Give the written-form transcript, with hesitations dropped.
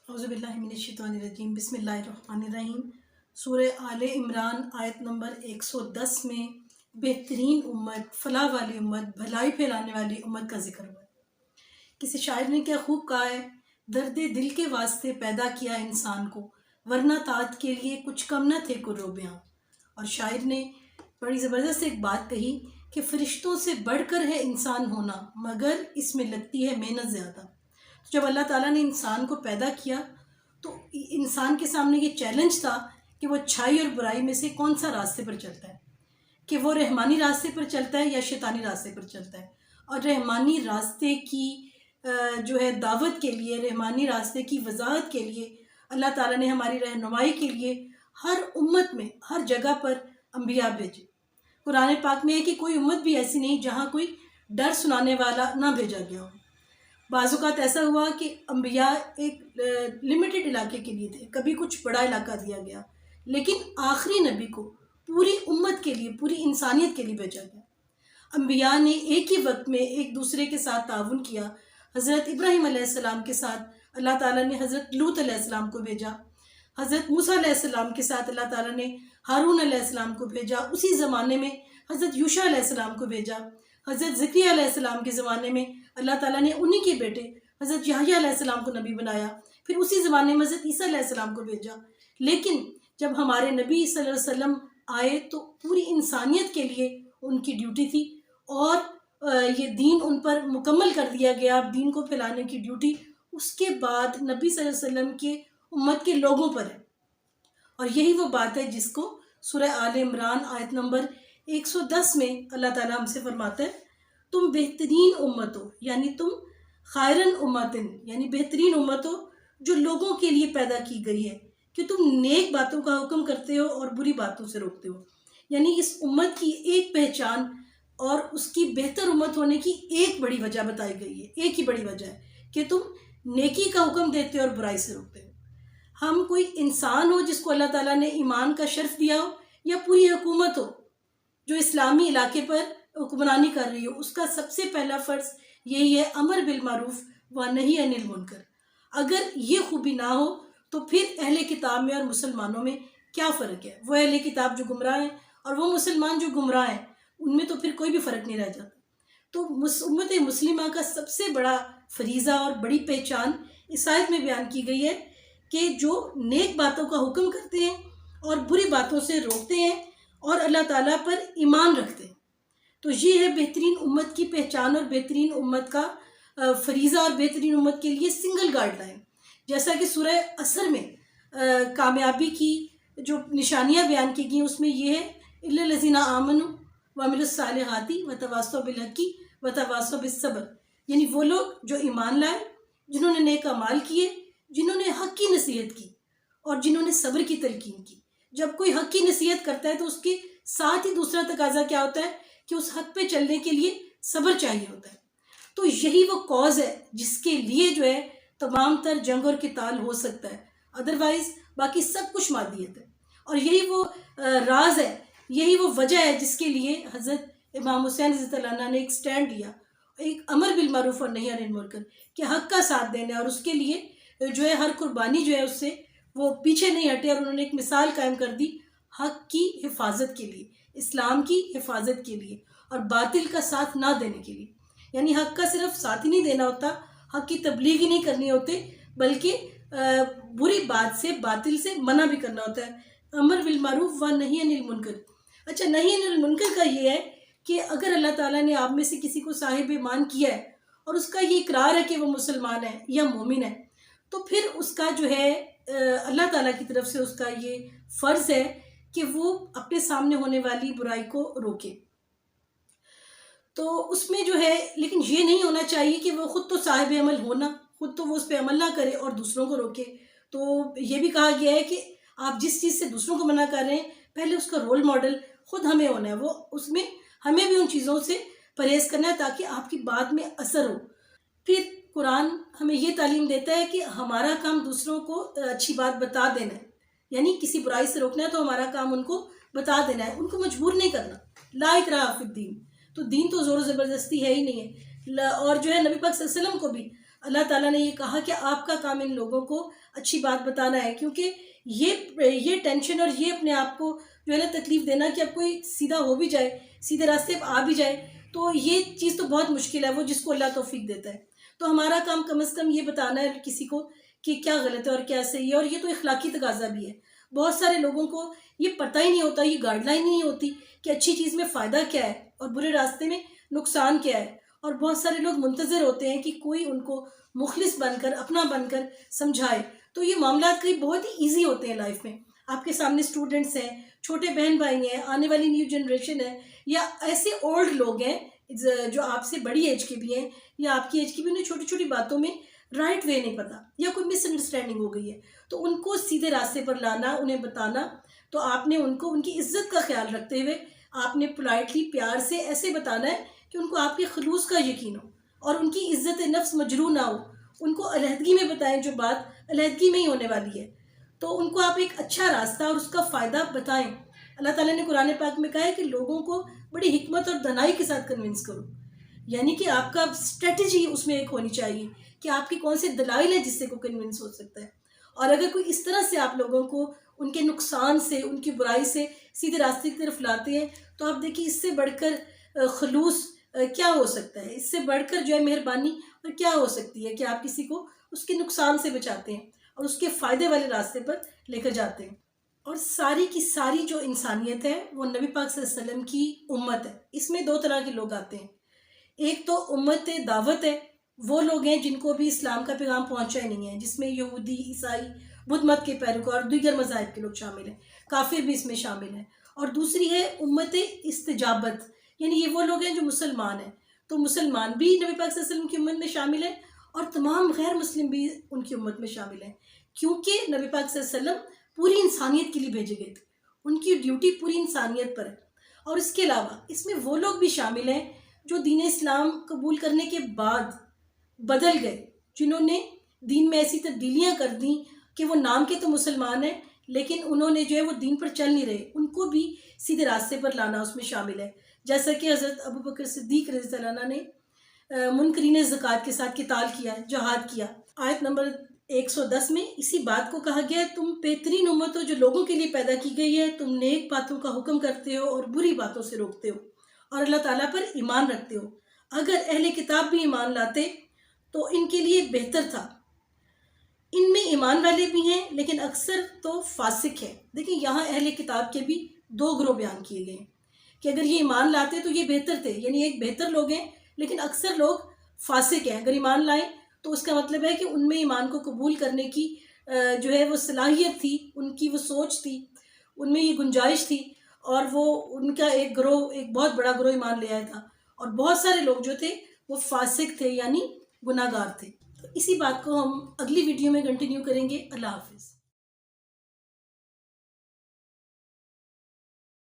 اعوذ باللہ من الشیطان الرجیم، بسم اللہ الرحمن الرحیم۔ سورہ آل عمران آیت نمبر 110 میں بہترین امت، فلاح والی امت، بھلائی پھیلانے والی امت کا ذکر ہوا ہے۔ کسی شاعر نے کیا خوب کہا ہے، درد دل کے واسطے پیدا کیا انسان کو، ورنہ طاعت کے لیے کچھ کم نہ تھے قربیاں۔ اور شاعر نے بڑی زبردست ایک بات کہی کہ فرشتوں سے بڑھ کر ہے انسان ہونا، مگر اس میں لگتی ہے محنت زیادہ۔ جب اللہ تعالیٰ نے انسان کو پیدا کیا تو انسان کے سامنے یہ چیلنج تھا کہ وہ اچھائی اور برائی میں سے کون سا راستے پر چلتا ہے، کہ وہ رحمانی راستے پر چلتا ہے یا شیطانی راستے پر چلتا ہے۔ اور رحمانی راستے کی جو ہے دعوت کے لیے، رحمانی راستے کی وضاحت کے لیے اللہ تعالیٰ نے ہماری رہنمائی کے لیے ہر امت میں، ہر جگہ پر انبیاء بھیجے۔ قرآن پاک میں ہے کہ کوئی امت بھی ایسی نہیں جہاں کوئی ڈر سنانے والا نہ بھیجا گیا ہو۔ بعض اوقات ایسا ہوا کہ انبیاء ایک لمیٹڈ علاقے کے لیے تھے، کبھی کچھ بڑا علاقہ دیا گیا، لیکن آخری نبی کو پوری امت کے لیے، پوری انسانیت کے لیے بھیجا گیا۔ انبیاء نے ایک ہی وقت میں ایک دوسرے کے ساتھ تعاون کیا۔ حضرت ابراہیم علیہ السلام کے ساتھ اللہ تعالیٰ نے حضرت لوط علیہ السلام کو بھیجا، حضرت موسیٰ علیہ السلام کے ساتھ اللہ تعالیٰ نے ہارون علیہ السلام کو بھیجا، اسی زمانے میں حضرت یوشع علیہ السلام کو بھیجا، حضرت زکریا علیہ السلام کے زمانے میں اللہ تعالیٰ نے انہی کے بیٹے حضرت یحییٰ علیہ السلام کو نبی بنایا، پھر اسی زمانے میں حضرت عیسیٰ علیہ السلام کو بھیجا۔ لیکن جب ہمارے نبی صلی اللہ علیہ وسلم آئے تو پوری انسانیت کے لیے ان کی ڈیوٹی تھی، اور یہ دین ان پر مکمل کر دیا گیا، دین کو پھیلانے کی ڈیوٹی اس کے بعد نبی صلی اللہ علیہ وسلم کے امت کے لوگوں پر ہے۔ اور یہی وہ بات ہے جس کو سورہ آل عمران آیت نمبر 110 میں اللہ تعالیٰ ہم سے فرماتا ہے، تم بہترین امت ہو، یعنی تم خیرن امتن، یعنی بہترین امت ہو جو لوگوں کے لیے پیدا کی گئی ہے، کہ تم نیک باتوں کا حکم کرتے ہو اور بری باتوں سے روکتے ہو۔ یعنی اس امت کی ایک پہچان اور اس کی بہتر امت ہونے کی ایک بڑی وجہ بتائی گئی ہے، ایک ہی بڑی وجہ ہے کہ تم نیکی کا حکم دیتے ہو اور برائی سے روکتے ہو۔ ہم کوئی انسان ہو جس کو اللہ تعالیٰ نے ایمان کا شرف دیا ہو، یا پوری حکومت ہو جو اسلامی علاقے پر حکمرانی کر رہی ہو، اس کا سب سے پہلا فرض یہی ہے امر بالمعروف و نہی عن المنکر۔ اگر یہ خوبی نہ ہو تو پھر اہل کتاب میں اور مسلمانوں میں کیا فرق ہے؟ وہ اہل کتاب جو گمراہ ہیں اور وہ مسلمان جو گمراہ ہیں، ان میں تو پھر کوئی بھی فرق نہیں رہ جاتا۔ تو امت مسلمہ کا سب سے بڑا فریضہ اور بڑی پہچان اس آیت میں بیان کی گئی ہے کہ جو نیک باتوں کا حکم کرتے ہیں اور بری باتوں سے روکتے ہیں اور اللہ تعالیٰ پر ایمان رکھتے ہیں۔ تو یہ ہے بہترین امت کی پہچان اور بہترین امت کا فریضہ، اور بہترین امت کے لیے سنگل گائیڈ لائن۔ جیسا کہ سورہ عصر میں کامیابی کی جو نشانیاں بیان کی گئی، اس میں یہ ہے الا الذین آمنوا وعملوا الصالحات وتواصوا بالحق وتواصوا بالصبر، یعنی وہ لوگ جو ایمان لائے، جنہوں نے نیک اعمال کیے، جنہوں نے حق کی نصیحت کی اور جنہوں نے صبر کی تلقین کی۔ جب کوئی حق کی نصیحت کرتا ہے تو اس کے ساتھ ہی دوسرا تقاضا کیا ہوتا ہے کہ اس حق پہ چلنے کے لیے صبر چاہیے ہوتا ہے۔ تو یہی وہ کاز ہے جس کے لیے جو ہے تمام تر جنگ اور قتال ہو سکتا ہے، ادروائز باقی سب کچھ مادیت ہے۔ اور یہی وہ راز ہے، یہی وہ وجہ ہے جس کے لیے حضرت امام حسین رضی اللہ عنہ نے ایک سٹینڈ لیا، ایک امر بالمعروف اور نہی عن المنکر، کہ حق کا ساتھ دینا، اور اس کے لیے جو ہے ہر قربانی جو ہے اس سے وہ پیچھے نہیں ہٹے، اور انہوں نے ایک مثال قائم کر دی حق کی حفاظت کے لیے، اسلام کی حفاظت کے لیے، اور باطل کا ساتھ نہ دینے کے لیے۔ یعنی حق کا صرف ساتھ ہی نہیں دینا ہوتا، حق کی تبلیغ ہی نہیں کرنی ہوتے، بلکہ بری بات سے، باطل سے منع بھی کرنا ہوتا ہے۔ امر بالمعروف و نہی عن المنکر۔ اچھا، نہی عن المنکر کا یہ ہے کہ اگر اللہ تعالیٰ نے آپ میں سے کسی کو صاحب ایمان کیا ہے اور اس کا یہ اقرار ہے کہ وہ مسلمان ہے یا مومن ہے، تو پھر اس کا جو ہے اللہ تعالیٰ کی طرف سے اس کا یہ فرض ہے کہ وہ اپنے سامنے ہونے والی برائی کو روکے۔ تو اس میں جو ہے، لیکن یہ نہیں ہونا چاہیے کہ وہ خود تو صاحب عمل ہونا، خود تو وہ اس پہ عمل نہ کرے اور دوسروں کو روکے۔ تو یہ بھی کہا گیا ہے کہ آپ جس چیز سے دوسروں کو منع کر رہے ہیں، پہلے اس کا رول ماڈل خود ہمیں ہونا ہے، وہ اس میں ہمیں بھی ان چیزوں سے پرہیز کرنا ہے تاکہ آپ کی بات میں اثر ہو۔ پھر قرآن ہمیں یہ تعلیم دیتا ہے کہ ہمارا کام دوسروں کو اچھی بات بتا دینا ہے، یعنی کسی برائی سے روکنا ہے تو ہمارا کام ان کو بتا دینا ہے، ان کو مجبور نہیں کرنا۔ لا اکراہ فی الدین، تو دین تو زور و زبردستی ہے ہی نہیں ہے۔ اور جو ہے نبی پاک صلی اللہ علیہ وسلم کو بھی اللہ تعالیٰ نے یہ کہا کہ آپ کا کام ان لوگوں کو اچھی بات بتانا ہے، کیونکہ یہ ٹینشن اور یہ اپنے آپ کو جو ہے نا تکلیف دینا کہ اب کوئی سیدھا ہو بھی جائے، سیدھے راستے پہ آ بھی جائے، تو یہ چیز تو بہت مشکل ہے، وہ جس کو اللہ توفیق دیتا ہے۔ تو ہمارا کام کم از کم یہ بتانا ہے کسی کو کہ کیا غلط ہے اور کیا صحیح ہے، اور یہ تو اخلاقی تقاضا بھی ہے۔ بہت سارے لوگوں کو یہ پتہ ہی نہیں ہوتا، یہ گائیڈ لائن ہی نہیں ہوتی کہ اچھی چیز میں فائدہ کیا ہے اور برے راستے میں نقصان کیا ہے، اور بہت سارے لوگ منتظر ہوتے ہیں کہ کوئی ان کو مخلص بن کر، اپنا بن کر سمجھائے۔ تو یہ معاملات کئی بہت ہی ایزی ہوتے ہیں لائف میں۔ آپ کے سامنے اسٹوڈنٹس ہیں، چھوٹے بہن بھائی ہیں، آنے والی نیو جنریشن ہے، یا ایسے اولڈ لوگ ہیں جو آپ سے بڑی ایج کے بھی ہیں یا آپ کی ایج کی بھی، انہیں چھوٹی چھوٹی باتوں میں رائٹ وے نہیں پتا، یا کوئی مس انڈرسٹینڈنگ ہو گئی ہے، تو ان کو سیدھے راستے پر لانا، انہیں بتانا۔ تو آپ نے ان کو ان کی عزت کا خیال رکھتے ہوئے آپ نے پولائٹلی، پیار سے ایسے بتانا ہے کہ ان کو آپ کے خلوص کا یقین ہو اور ان کی عزت نفس مجروح نہ ہو۔ ان کو علیحدگی میں بتائیں جو بات علیحدگی میں ہی ہونے والی ہے، تو ان کو آپ ایک اچھا راستہ اور اس کا فائدہ بتائیں۔ اللہ تعالیٰ نے قرآن پاک میں کہا ہے کہ لوگوں کو بڑی حکمت اور دانائی کے ساتھ کنونس کرو، یعنی کہ آپ کا اسٹریٹجی اس میں ایک ہونی چاہیے کہ آپ کی کون سے دلائل ہیں جس سے کو کنونس ہو سکتا ہے۔ اور اگر کوئی اس طرح سے آپ لوگوں کو ان کے نقصان سے، ان کی برائی سے سیدھے راستے کی طرف لاتے ہیں، تو آپ دیکھیے اس سے بڑھ کر خلوص کیا ہو سکتا ہے، اس سے بڑھ کر جو ہے مہربانی اور کیا ہو سکتی ہے کہ آپ کسی کو اس کے نقصان سے بچاتے ہیں اور اس کے فائدے والے راستے پر لے کر جاتے ہیں۔ اور ساری کی ساری جو انسانیت ہے وہ نبی پاک صلی اللہ علیہ وسلم کی امت ہے۔ اس میں دو طرح کے لوگ آتے ہیں، ایک تو امت دعوت ہے، وہ لوگ ہیں جن کو بھی اسلام کا پیغام پہنچا ہی نہیں ہے، جس میں یہودی، عیسائی، بدھ مت کے پیروکار اور دیگر مذاہب کے لوگ شامل ہیں، کافر بھی اس میں شامل ہیں۔ اور دوسری ہے امت استجابت، یعنی یہ وہ لوگ ہیں جو مسلمان ہیں، تو مسلمان بھی نبی پاک صلی اللہ علیہ وسلم کی امت میں شامل ہیں اور تمام غیر مسلم بھی ان کی امت میں شامل ہیں، کیونکہ نبی پاک صلی اللہ علیہ وسلم پوری انسانیت کے لیے بھیجے گئے تھے، ان کی ڈیوٹی پوری انسانیت پر ہے۔ اور اس کے علاوہ اس میں وہ لوگ بھی شامل ہیں جو دین اسلام قبول کرنے کے بعد بدل گئے، جنہوں نے دین میں ایسی تبدیلیاں کر دیں کہ وہ نام کے تو مسلمان ہیں لیکن انہوں نے جو ہے وہ دین پر چل نہیں رہے، ان کو بھی سیدھے راستے پر لانا اس میں شامل ہے۔ جیسا کہ حضرت ابو بکر صدیق رضی اللہ عنہ نے منکرین زکوٰۃ کے ساتھ قتال کیا، جہاد کیا۔ آیت نمبر 110 میں اسی بات کو کہا گیا ہے، تم بہترین امت ہو جو لوگوں کے لیے پیدا کی گئی ہے، تم نیک باتوں کا حکم کرتے ہو اور بری باتوں سے روکتے ہو اور اللہ تعالیٰ پر ایمان رکھتے ہو۔ اگر اہل کتاب بھی ایمان لاتے تو ان کے لیے بہتر تھا، ان میں ایمان والے بھی ہیں لیکن اکثر تو فاسق ہیں۔ دیکھیں یہاں اہل کتاب کے بھی دو گروہ بیان کیے گئے ہیں کہ اگر یہ ایمان لاتے تو یہ بہتر تھے، یعنی ایک بہتر لوگ ہیں لیکن اکثر لوگ فاسق ہیں۔ اگر ایمان لائیں تو اس کا مطلب ہے کہ ان میں ایمان کو قبول کرنے کی جو ہے وہ صلاحیت تھی، ان کی وہ سوچ تھی، ان میں یہ گنجائش تھی، اور وہ ان کا ایک گروہ، ایک بہت بڑا گروہ ایمان لے آیا تھا، اور بہت سارے لوگ جو تھے وہ فاسق تھے، یعنی گناہ گار تھے۔ تو اسی بات کو ہم اگلی ویڈیو میں کنٹینیو کریں گے۔ اللہ حافظ۔